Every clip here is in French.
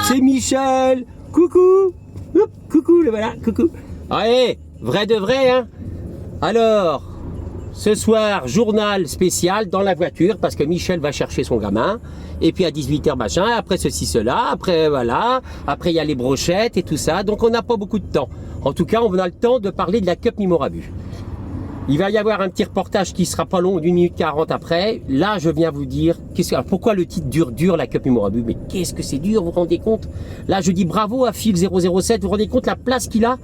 c'est Michel. Coucou. Hop, coucou, le voilà, coucou. Allez, vrai de vrai, hein. Alors, ce soir, journal spécial dans la voiture, parce que Michel va chercher son gamin. Et puis à 18h, machin, après ceci, cela, après voilà, après il y a les brochettes et tout ça. Donc on n'a pas beaucoup de temps. En tout cas, on a le temps de parler de la Cup Mimorabu. Il va y avoir un petit reportage qui sera pas long, d'1 minute 40 après. Là, je viens vous dire, pourquoi le titre dure la Cup Mimorabu. Mais qu'est-ce que c'est dur, vous vous rendez compte? Là, je dis bravo à Phil 007, vous vous rendez compte la place qu'il a?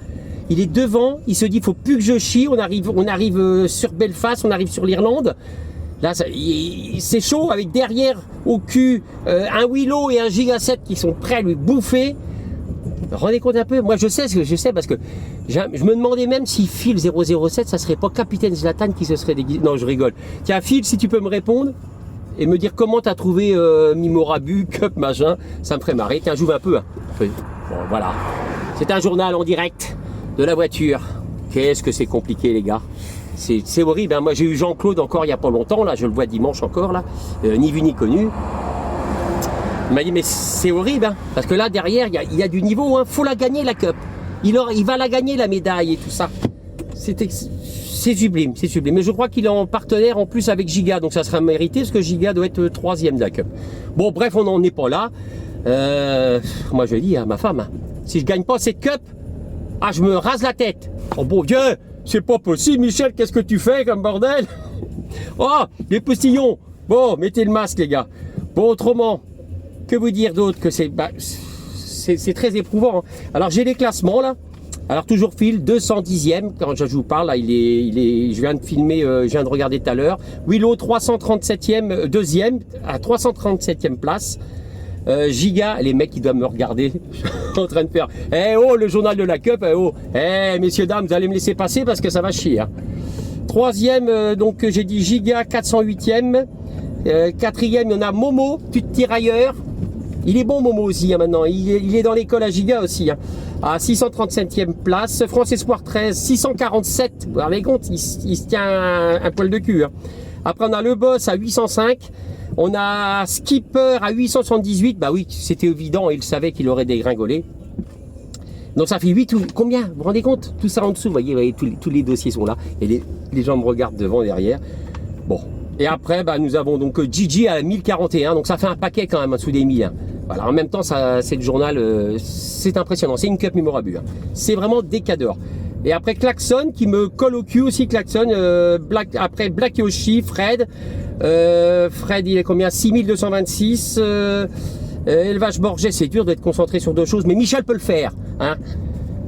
Il est devant, il se dit, faut plus que je chie, on arrive sur Belfast, on arrive sur l'Irlande. Là, c'est chaud, avec derrière, au cul, un Willow et un Giga 7 qui sont prêts à lui bouffer. Rendez compte un peu, moi je sais ce que je sais parce que je me demandais même si Phil 007 ça serait pas Capitaine Zlatan qui se serait déguisé. Non, je rigole. Tiens Phil, si tu peux me répondre et me dire comment t'as trouvé Mimorabu, Cup, machin, ça me ferait marrer. Tiens, j'ouvre un peu. Hein. Bon, voilà. C'est un journal en direct de la voiture. Qu'est-ce que c'est compliqué les gars. C'est horrible. Hein. Moi j'ai eu Jean-Claude encore il y a pas longtemps, là, je le vois dimanche encore, là, ni vu ni connu. Il m'a dit mais c'est horrible hein, parce que là derrière il y a du niveau, hein, faut la gagner la Cup. Il va la gagner la médaille et tout ça. C'est sublime, c'est sublime. Mais je crois qu'il est en partenaire en plus avec Giga, donc ça sera mérité parce que Giga doit être 3e de la Cup. Bon bref, on n'en est pas là. Moi je dis à ma femme, hein, si je gagne pas cette Cup, ah je me rase la tête. Oh bon Dieu, c'est pas possible Michel, qu'est-ce que tu fais comme bordel? Oh, les postillons. Bon, mettez le masque les gars. Bon autrement. Que vous dire d'autre que c'est très éprouvant. Hein. Alors j'ai les classements là. Alors toujours Phil 210e quand je vous parle là, je viens de filmer, je viens de regarder tout à l'heure. Willow 337e, deuxième à 337e place. Giga, les mecs qui doivent me regarder en train de faire eh oh le journal de la Cup, eh oh messieurs dames vous allez me laisser passer parce que ça va chier. Hein. Troisième donc j'ai dit Giga 408e. Quatrième il y en a Momo, petit tirailleur. Il est bon Momo aussi hein, maintenant, il est dans l'école à Giga aussi, hein. À 637e place, France Espoir 13, 647, vous vous rendez compte, il se tient un poil de cul. Hein. Après on a Le Boss à 805, on a Skipper à 878, bah oui c'était évident, il savait qu'il aurait dégringolé. Donc ça fait 8 ou combien, vous vous rendez compte? Tout ça en dessous, vous voyez tous les dossiers sont là, et les gens me regardent devant, derrière. Bon. Et après, bah, nous avons donc Gigi à 1041, donc ça fait un paquet quand même, en dessous des 1000. Hein. Voilà, en même temps, c'est le journal, c'est impressionnant, c'est une Cup Mimorabu. Hein. C'est vraiment des cadors. Et après Klaxon, qui me colle au cul aussi, Klaxon, après Black Yoshi, Fred, il est combien? 6226, Élevage Borget, c'est dur d'être concentré sur deux choses, mais Michel peut le faire. Hein.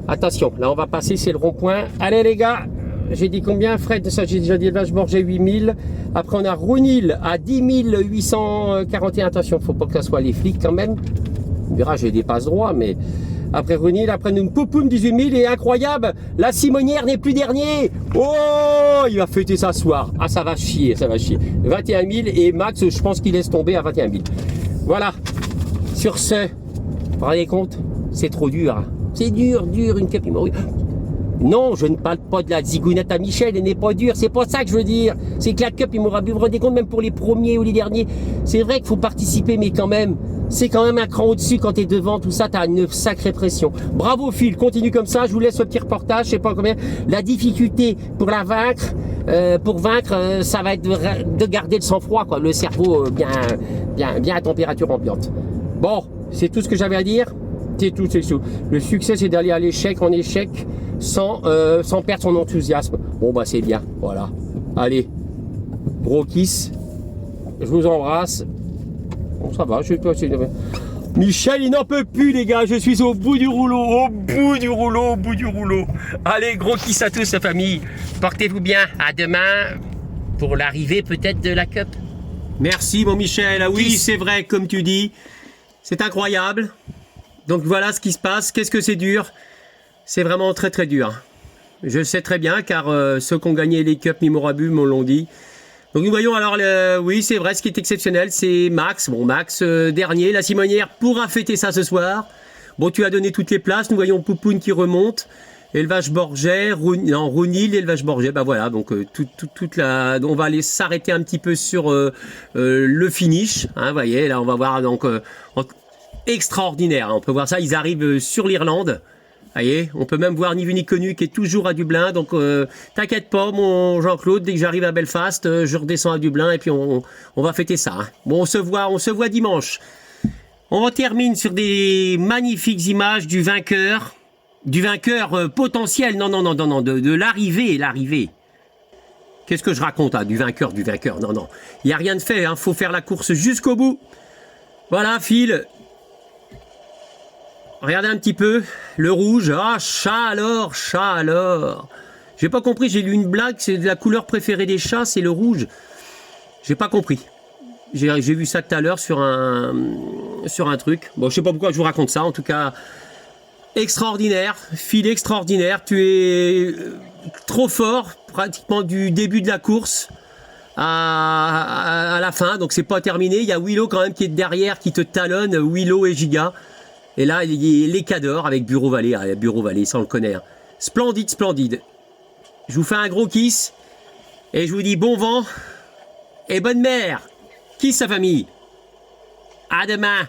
Attention, là on va passer, c'est le rond-point. Allez les gars! J'ai dit combien Fred, ça j'ai déjà dit Élevage Borget 8000. Après on a Rounil à 10 841. Attention, faut pas que ça soit les flics quand même. On verra, j'ai des passes droits, mais après Rounil, après une Poupoum 18 000 et incroyable, la Simonière n'est plus dernier. Oh, il va fêter ça ce soir. Ah ça va chier, ça va chier. 21 000 et Max, je pense qu'il laisse tomber à 21 000. Voilà. Sur ce, vous vous rendez compte, c'est trop dur. Hein. C'est dur une Cup Mimorabu. Non, je ne parle pas de la zigounette à Michel, elle n'est pas dure, c'est pas ça que je veux dire. C'est que la Cup Mimorabu, vous vous rendez compte, même pour les premiers ou les derniers, c'est vrai qu'il faut participer, mais quand même, c'est quand même un cran au-dessus quand tu es devant, tout ça, tu as une sacrée pression. Bravo Phil, continue comme ça, je vous laisse ce petit reportage, je sais pas combien. La difficulté pour la vaincre, ça va être de garder le sang-froid, quoi, le cerveau bien à température ambiante. Bon, c'est tout ce que j'avais à dire. C'est tout. Le succès, c'est d'aller à l'échec en échec sans perdre son enthousiasme. Bon, bah, c'est bien. Voilà. Allez. Gros kiss. Je vous embrasse. Bon, ça va. Michel, il n'en peut plus, les gars. Je suis au bout du rouleau. Au bout du rouleau. Allez, gros kiss à tous, la famille. Portez-vous bien. À demain pour l'arrivée, peut-être, de la Cup. Merci, mon Michel. Ah oui, c'est vrai, comme tu dis. C'est incroyable. Donc voilà ce qui se passe. Qu'est-ce que c'est dur? C'est vraiment très très dur. Je le sais très bien car ceux qui ont gagné les Cup Mimorabu me l'ont dit. Donc nous voyons alors, oui c'est vrai, ce qui est exceptionnel, c'est Max. Bon Max, dernier, la Simonière pourra fêter ça ce soir. Bon tu as donné toutes les places, nous voyons Poupoune qui remonte. Élevage Borget, Rounil, Élevage Borget, bah voilà, donc on va aller s'arrêter un petit peu sur le finish, hein, vous voyez, là on va voir donc extraordinaire. On peut voir ça, ils arrivent sur l'Irlande. Vous voyez, on peut même voir Ni Vu Ni Connu qui est toujours à Dublin. Donc, t'inquiète pas, mon Jean-Claude, dès que j'arrive à Belfast, je redescends à Dublin et puis on va fêter ça. Hein. Bon, on se voit dimanche. On termine sur des magnifiques images du vainqueur potentiel. Non, de l'arrivée. Qu'est-ce que je raconte, hein, du vainqueur. Non. Il n'y a rien de fait, hein. Faut faire la course jusqu'au bout. Voilà, Phil. Regardez un petit peu. Le rouge. Ah, chat alors. J'ai pas compris, j'ai lu une blague, c'est la couleur préférée des chats, c'est le rouge. J'ai pas compris. J'ai vu ça tout à l'heure sur un truc. Bon, je sais pas pourquoi je vous raconte ça. En tout cas, extraordinaire. Phil extraordinaire. Tu es trop fort, pratiquement du début de la course à la fin. Donc, c'est pas terminé. Il y a Willow quand même qui est derrière, qui te talonne. Willow et Giga. Et là, il y a les Cadors avec Bureau Valley. Ah, Bureau Valley, ça on le connaît. Hein. Splendide. Je vous fais un gros kiss. Et je vous dis bon vent et bonne mer. Kiss sa famille. À demain.